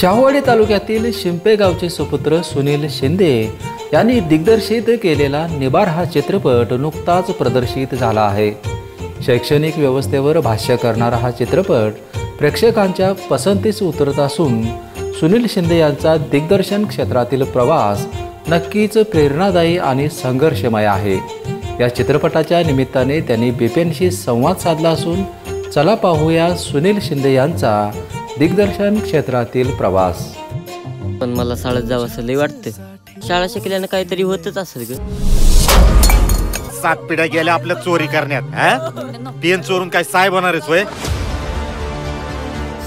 शाहूवाडी तालुक्यातील शिंपे गावचे सुपुत्र सुनील शिंदे यांनी दिग्दर्शित केलेला निबार हा चित्रपट नुकताच प्रदर्शित झाला आहे। शैक्षणिक व्यवस्थेवर भाष्य करणारा हा चित्रपट प्रेक्षकांच्या पसंतीस उतरत असून सुनील शिंदे यांचा दिग्दर्शन क्षेत्रातील प्रवास नक्कीच प्रेरणादायी आणि संघर्षमय आहे। या चित्रपटाच्या निमित्ताने त्यांनी बीपीएनशी संवाद साधला असून चला पाहूया सुनील शिंदे यांचा दिग्दर्शन क्षेत्रातील प्रवास। पण मला शाळेत जावं असं लई वाटतं। शाळा शिकल्यानं काहीतरी होतच असेल ग। 7 पिढ्या गेल्या आपल्या चोरी करण्यात, पेन चोरून काय साहेब होणार आहेस होय?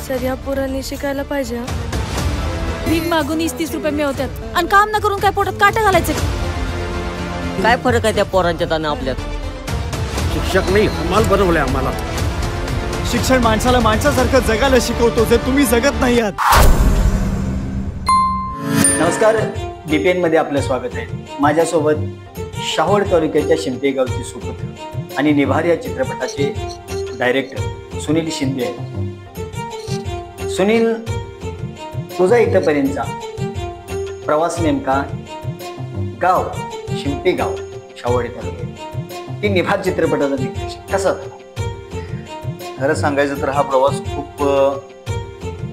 सर या पोरांनी शिकायला पाहिजे। भीक मागून 30 रुपये मिळवतात आणि काम न करून काय पोटात काटे घालायचे? काय फरक आहे त्या पोरांच्यात आणि आपल्यात? शिक्षक नाही हमाल बनवले आम्हाला। शिक्षण माणसाला माणसासारखं जगायला शिकवतो जे तुम्ही जगत नाही आहात। नमस्कार, बीपीएन मध्ये आपलं स्वागत आहे। माझ्यासोबत शाहूवाडी तालुक्याच्या शिंपे गावचे सुपुत्र आणि निभार या चित्रपटाचे डायरेक्टर सुनील शिंदे आहेत। सुनील, तुझा इथपर्यंतचा प्रवास नेमका गाव शिंपे गाव शाहूवाडी तालुक्यात ती निभार चित्रपटाचा दिग्दर्शक कसा झाला? खरं सांगायचं तर हा प्रवास खूप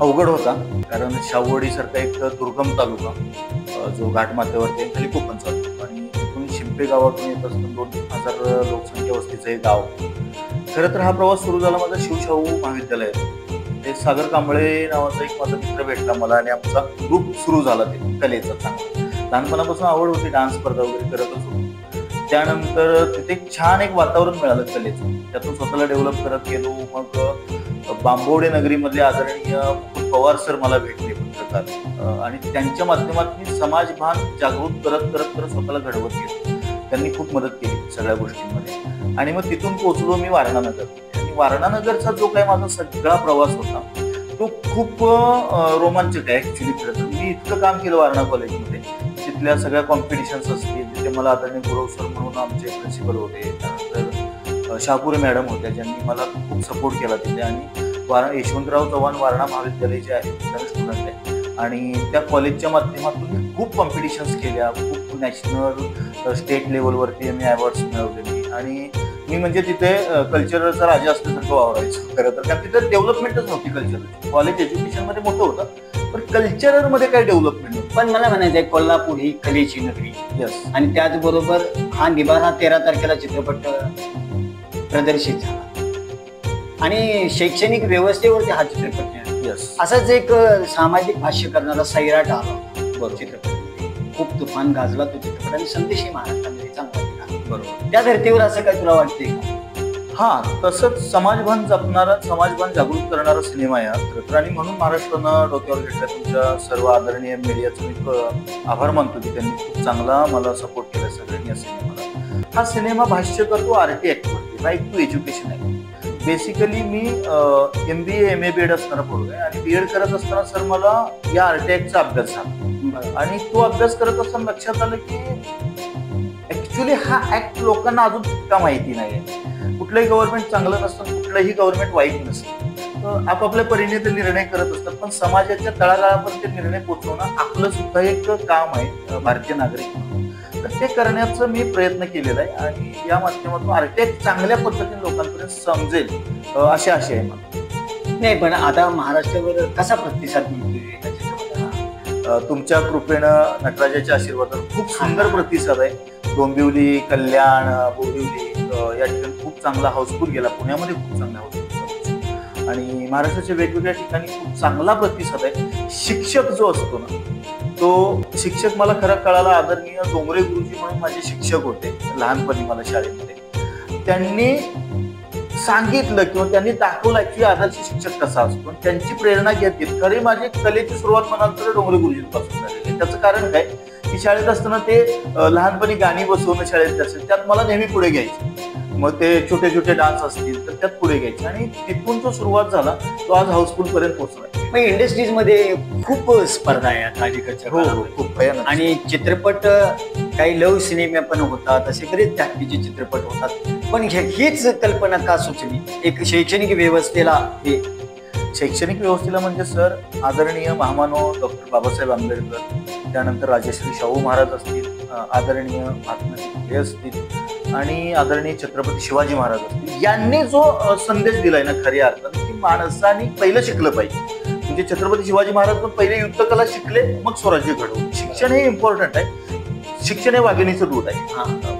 अवघड होता, कारण शाहूवाडी सारखा एक दुर्गम तालुका जो घाटमाथ्यावरती खाली कोकण चालतो आणि तिथून शिंपे गावातून येत असताना 2000 लोकसंख्या वस्तीचं हे गाव। खरं तर हा प्रवास सुरू झाला माझा शिवशाहू महाविद्यालयात। ते सागर कांबळे नावाचा एक माझा मित्र भेटला मला आणि आमचा ग्रुप सुरू झाला ते कलेचा चांगला। लहानपणापासून आवड होती, डान्स स्पर्धा वगैरे करतच होतो। त्यानंतर तिथे छान एक वातावरण मिळालं कलेचं, त्यातून स्वतःला डेव्हलप करत गेलो। मग बांबवडे नगरीमधले आदरणीय पवार सर मला भेटले पत्रकार, आणि त्यांच्या माध्यमातून मी समाजभान जागृत करत स्वतःला घडवत गेलो। त्यांनी खूप मदत केली सगळ्या गोष्टींमध्ये आणि मग तिथून पोहोचलो मी वारणानगर। आणि वारणानगरचा जो काही माझा सगळा प्रवास होता तो खूप रोमांचक आहे ऍक्च्युली। खरं तर मी इतकं काम केलं वारणा कॉलेजमध्ये, तिथल्या सगळ्या कॉम्पिटिशन्स असतील, तिथे मला आदरणीय गुरव सर म्हणून आमचे प्रिन्सिपल होते, त्यानंतर शाहपुरे मॅडम होत्या ज्यांनी मला खूप सपोर्ट केला तिथे। आणि यशवंतराव चव्हाण वारणा महाविद्यालय जे आहे त्याचे स्टुडंट आहे आणि त्या कॉलेजच्या माध्यमातून मी खूप कॉम्पिटिशन्स केल्या, खूप नॅशनल स्टेट लेवलवरती मी अवॉर्ड्स मिळवले। आणि मी म्हणजे तिथे कल्चरचा राजा असल्यासारखं वावरायचो खरं तर, कारण तिथे डेव्हलपमेंटच नव्हती कल्चर। कॉलेज एज्युकेशन मध्ये मोठं होतं पण कल्चरल मध्ये काही डेव्हलपमेंट नव्हतं। पण मला म्हणायचंय कोल्हापूर ही कलेची नगरी, यस, आणि त्याचबरोबर हा निबार हा 13 तारखेला चित्रपट प्रदर्शित झाला आणि शैक्षणिक व्यवस्थेवरती हा चित्रपट, यस, असाच एक सामाजिक भाष्य करणारा सैराट आला बरोबर चित्रपट। खूप तुफान गाजला तो चित्रपट आणि संदेशही महाराष्ट्रामध्ये चांगला दिला बरोबर। त्या धर्तीवर असं काय तुला वाटतंय का? हा, तसंच समाजभान जपणारा, समाजभान जागृत करणारा सिनेमा आहे खरं तर। आणि म्हणून महाराष्ट्रानं डोक्यावर घेतल्या तुमच्या सर्व आदरणीय मीडियाचं मी आभार मानतो की त्यांनी खूप चांगला मला सपोर्ट केला सगळ्यांनी या सिनेमाला। हा सिनेमा भाष्य करतो आरटी ऍक्टवरती, राईट टू एज्युकेशन आहे। बेसिकली मी MBA MA BEd असताना पोरग आहे आणि BEd करत असताना सर मला या आरटी ऍक्टचा अभ्यास झाला आणि तो अभ्यास करत असताना लक्षात आलं की ऍक्च्युली हा ऍक्ट लोकांना अजून इतका माहिती नाहीये। कुठलंही गव्हर्नमेंट चांगलं नसतं, कुठलंही गव्हर्नमेंट वाईट नसतं, आपापल्या परीने ते निर्णय करत असतात, पण समाजाच्या तळागाळापर्यंत ते निर्णय पोहोचवणं आपलं सुद्धा एक काम आहे भारतीय नागरिक म्हणून। तर ते करण्याचा मी प्रयत्न केलेला आहे आणि या माध्यमातून आर्टिस्ट चांगल्या पद्धतीने लोकांपर्यंत समजेल अशी आशा आहे मला। नाही, पण आता महाराष्ट्रावर कसा प्रतिसाद मिळतोय? तुमच्या कृपेनं, नटराजाच्या आशीर्वादानं खूप सुंदर प्रतिसाद आहे। डोंबिवली, कल्याण, बोरिवली या ठिकाणी खूप चांगला हाऊसफुल गेला, पुण्यामध्ये खूप चांगला हाऊसफुल आणि महाराष्ट्राच्या वेगवेगळ्या ठिकाणी खूप चांगला प्रतिसाद आहे। शिक्षक जो असतो ना, तो शिक्षक मला खरं कळाला, आदरणीय डोंगरे गुरुजी म्हणून माझे शिक्षक होते लहानपणी मला शाळेमध्ये। त्यांनी सांगितलं किंवा त्यांनी दाखवलं की आदर्श शिक्षक कसा असतो, त्यांची प्रेरणा घेतली। खरी माझी कलेची सुरुवात म्हणाल तर डोंगरे गुरुजींपासून झालेली आहे। त्याचं कारण काय की शाळेत असताना ते लहानपणी गाणी बसवणं शाळेत असेल त्यात मला नेहमी पुढे घ्यायचे। मग ते छोटे छोटे डान्स असतील तर त्यात पुढे घ्यायचे आणि तिथून जो सुरुवात झाला तो आज हाऊसफुल पर्यंत पोहोचला। मग इंडस्ट्रीज मध्ये खूप स्पर्धा आहे आता अलीकडच्या काळामध्ये। खूप भयानक। आणि चित्रपट काही लव सिनेमा पण होतात, असे बरेच जातीचे चित्रपट होतात, पण हीच कल्पना का सुचली एक शैक्षणिक व्यवस्थेला? हे शैक्षणिक व्यवस्थेला म्हणजे सर आदरणीय महामानव डॉक्टर बाबासाहेब आंबेडकर, त्यानंतर राजश्री शाहू महाराज असतील, आदरणीय महात्मा फुले असतील आणि आदरणीय छत्रपती शिवाजी महाराज असतील, यांनी जो संदेश दिलाय ना खऱ्या अर्थाने की माणसाने पहिलं शिकलं पाहिजे. म्हणजे छत्रपती शिवाजी महाराज पण पहिले युद्धकला शिकले, मग स्वराज्य घडवलं. शिक्षण हे इम्पॉर्टंट आहे. शिक्षण हे वाघिणीचं दूध आहे.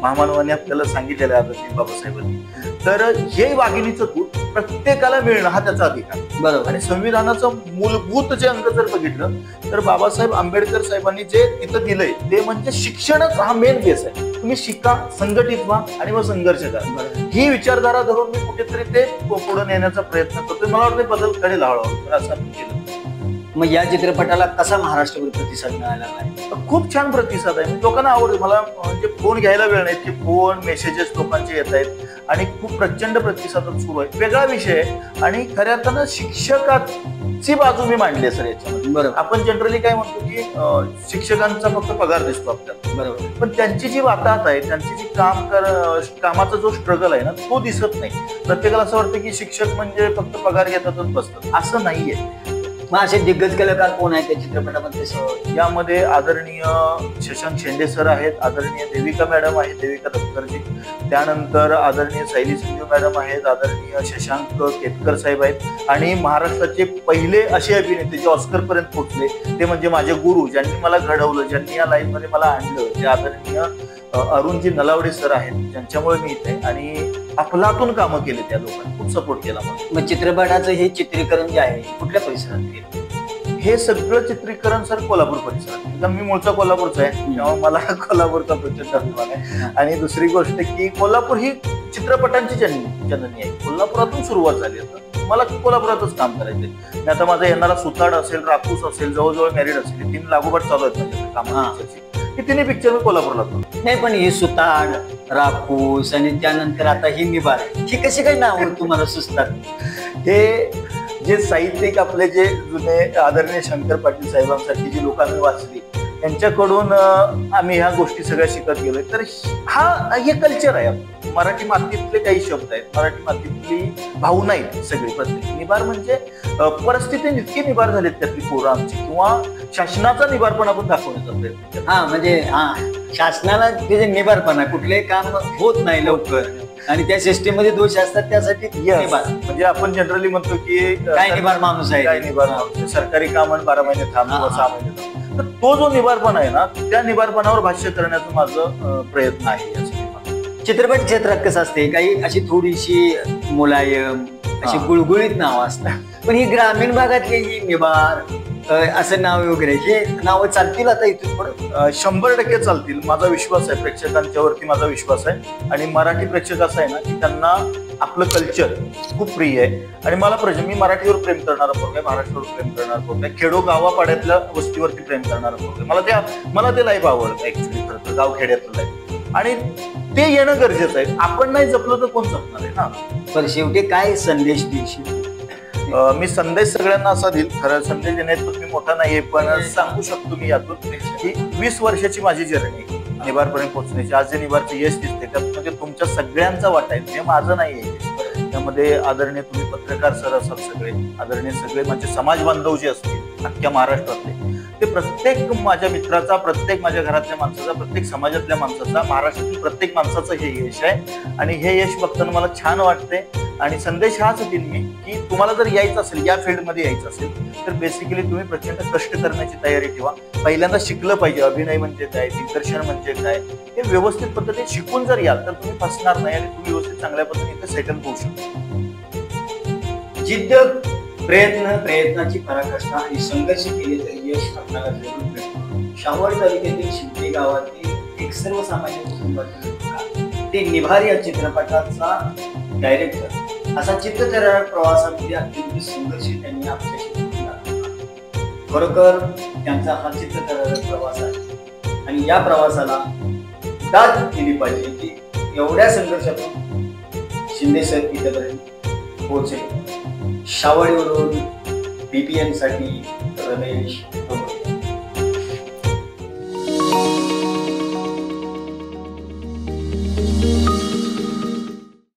महामानवांनी आपल्याला सांगितलेलं आहे आदरणीय बाबासाहेबांनी. तर हे वाघिणीचं दूध प्रत्येकाला मिळणं हा त्याचा अधिकार. बरोबर. आणि संविधानाचं मूलभूत जे अंग जर बघितलं तर बाबासाहेब आंबेडकर साहेबांनी जे तिथं दिलंय ते म्हणजे शिक्षणच हा मेन बेस आहे. तुम्ही शिका, संघटित व्हा आणि मग संघर्ष करा. ही विचारधारा धरून मी कुठेतरी ते पुढे नेण्याचा प्रयत्न करतोय. मला वाटतं बदल कळेल हळूहळू. असं आपण केलं. मग या चित्रपटाला कसा महाराष्ट्रभर प्रतिसाद मिळाला आहे? खूप छान प्रतिसाद आहे. लोकांना आवडते. मला म्हणजे फोन घ्यायला वेळ नाही की फोन मेसेजेस लोकांचे येत आहेत आणि खूप प्रचंड प्रतिसाद सुरू आहे. वेगळा विषय आहे आणि खऱ्या अर्थानं शिक्षकाची बाजू मी मांडली आहे सर याच्यामध्ये. बरोबर. आपण जनरली काय म्हणतो की शिक्षकांचा फक्त पगार दिसतो आपल्याला. बरोबर. पण त्यांची जी वाताहत आहे, त्यांची जी कामाचा जो स्ट्रगल आहे ना तो दिसत नाही. प्रत्येकाला असं वाटतं की शिक्षक म्हणजे फक्त पगार घेतातच बसतात. असं नाहीये. मग असे दिग्गज कलाकार कोण आहेत त्या चित्रपटामध्ये? यामध्ये आदरणीय शशांक शेंडे सर आहेत, आदरणीय देविका मॅडम आहेत, देविका दत्तरजी, त्यानंतर आदरणीय सायली संजीव मॅडम आहेत, आदरणीय शशांक केतकर साहेब आहेत आणि महाराष्ट्राचे पहिले असे अभिनेते जे ऑस्कर पर्यंत पोहोचले ते म्हणजे माझे गुरु, ज्यांनी मला घडवलं, ज्यांनी या लाईन मध्ये मला आणलं, ते आदरणीय अरुणजी नलावडे सर आहेत, ज्यांच्यामुळे मी इथे आणि अफलातून कामं केले. त्या लोकांनी खूप सपोर्ट केला मला. मग चित्रपटाचं हे चित्रीकरण जे आहे कुठल्या परिसरात केलं? हे सगळं चित्रीकरण सर कोल्हापूर परिसरात. कारण मी मूळचा कोल्हापूरचा आहे, त्यामुळे मला कोल्हापूरचा प्रचंड अभिमान आहे. आणि दुसरी गोष्ट की कोल्हापूर ही चित्रपटांची जननी आहे. कोल्हापुरातून सुरुवात झाली. आता मला कोल्हापुरातच काम करायचंय. आता माझा येणारा सुताड असेल, रापूस असेल, जवळजवळ मॅरिड असेल, 3 लागोपाठ चालू आहेत माझ्या कामाची. हे तिन्ही पिक्चर मी कोल्हापूरला करतो. नाही पण हे सुताड, रापूस आणि त्यानंतर आता ही निबार, ही कशी काही नावं तुम्हाला सुचतात? हे जे साहित्यिक आपले जे जुने आदरणीय शंकर पाटील साहेबांसारखी जी लोकांनी वाचली त्यांच्याकडून आम्ही ह्या गोष्टी सगळ्या शिकत गेलोय. तर हे कल्चर आहे. मराठी मातीतले काही शब्द आहेत, मराठी मातीतली भावना आहे सगळी. प्रत्येक निबार म्हणजे परिस्थिती इतकी निबार झालीत त्यातली पोरं आमची, किंवा शासनाचा निबारपणा आपण दाखवण्याचा प्रयत्न. म्हणजे शासनाला त्याचे निबारपणा, कुठले काम होत नाही लवकर आणि त्या सिस्टीम मध्ये दोष असतात, त्यासाठी निबार. म्हणजे आपण जनरली म्हणतो की काय निबार माणूस आहे, काय निबार माणूस, सरकारी काम 12 महिने थांब किंवा 6 महिने थांब. तर तो जो निबारपणा आहे ना, त्या निबारपणावर भाष्य करण्याचा माझं प्रयत्न आहे. चित्रपट क्षेत्रात कसं असते, काही अशी थोडीशी मुलायम अशी गुळगुळीत नावं असतात, पण ही ग्रामीण भागातली ही निबार असं नाव वगैरे, हे नावं चालतील आता इथून पुढे? 100% चालतील. माझा विश्वास आहे, प्रेक्षकांच्या वरती माझा विश्वास आहे. आणि मराठी प्रेक्षक असं आहे ना की त्यांना आपलं कल्चर खूप प्रिय आहे. आणि मला मी मराठीवर प्रेम करणारा पोरगा आहे, महाराष्ट्रावर प्रेम करणारा पोरगा आहे, खेडो गावापाड्यातल्या वस्तीवरती प्रेम करणारा पोरगा आहे. मला ते लाईफ आवडतं ऍक्च्युली. खरं तर गाव खेड्यातलं लाईफ, आणि ते येणं गरजेचं आहे. आपण नाही जपलं तर कोण जपणार आहे ना. पण शेवटी काय संदेश देशील? मी संदेश सगळ्यांना असा देईल. खरं संदेश देण्यात मी मोठा नाहीये, पण सांगू शकतो मी यातून की 20 वर्षाची माझी जर्नी निबारपर्यंत पोहोचण्याची. आज जे निबारचं यश दिसते त्यात म्हणजे तुमच्या सगळ्यांचा वाटा आहे, हे माझं नाहीये. त्यामध्ये आदरणीय तुम्ही पत्रकार सर असाल, सगळे आदरणीय सगळे म्हणजे समाज बांधव जे असतील अख्ख्या महाराष्ट्रातले, ते प्रत्येक माझ्या मित्राचा, प्रत्येक माझ्या घरातल्या माणसाचा, प्रत्येक समाजातल्या माणसाचा, महाराष्ट्रातील प्रत्येक माणसाचं हे यश आहे. आणि हे यश बघताना मला छान वाटते. आणि संदेश हाच देईल मी की तुम्हाला जर यायचं असेल, या फील्डमध्ये यायचं असेल, तर बेसिकली तुम्ही प्रचंड कष्ट करण्याची तयारी ठेवा. पहिल्यांदा शिकलं पाहिजे अभिनय म्हणजे काय, दिग्दर्शन म्हणजे काय, हे व्यवस्थित पद्धतीने शिकून जर याल तर तुम्ही फसणार नाही आणि तुम्ही व्यवस्थित चांगल्या पद्धतीने इथे सेटल होऊ शकता. जिद्द, प्रयत्नाची पराकाष्ठा आणि संघर्ष केले तर यश आपल्याला जरूर मिळते. शाहूवाडी तालुक्यातील शिंपे गावातील एक सर्वसामान्य कुटुंबातील ते निभार या चित्रपटाचा डायरेक्टर असा चित्रथरारक प्रवासामध्ये अत्यंत संघर्ष त्यांनी आपल्याशी केला. खरोखर त्यांचा हा चित्रथरारक प्रवास आहे आणि या प्रवासाला दाद दिली पाहिजे की एवढ्या संघर्षातून शिंदे सर इथपर्यंत पोहोचले. शाहूवाडीवरून BPN साठी रमेश,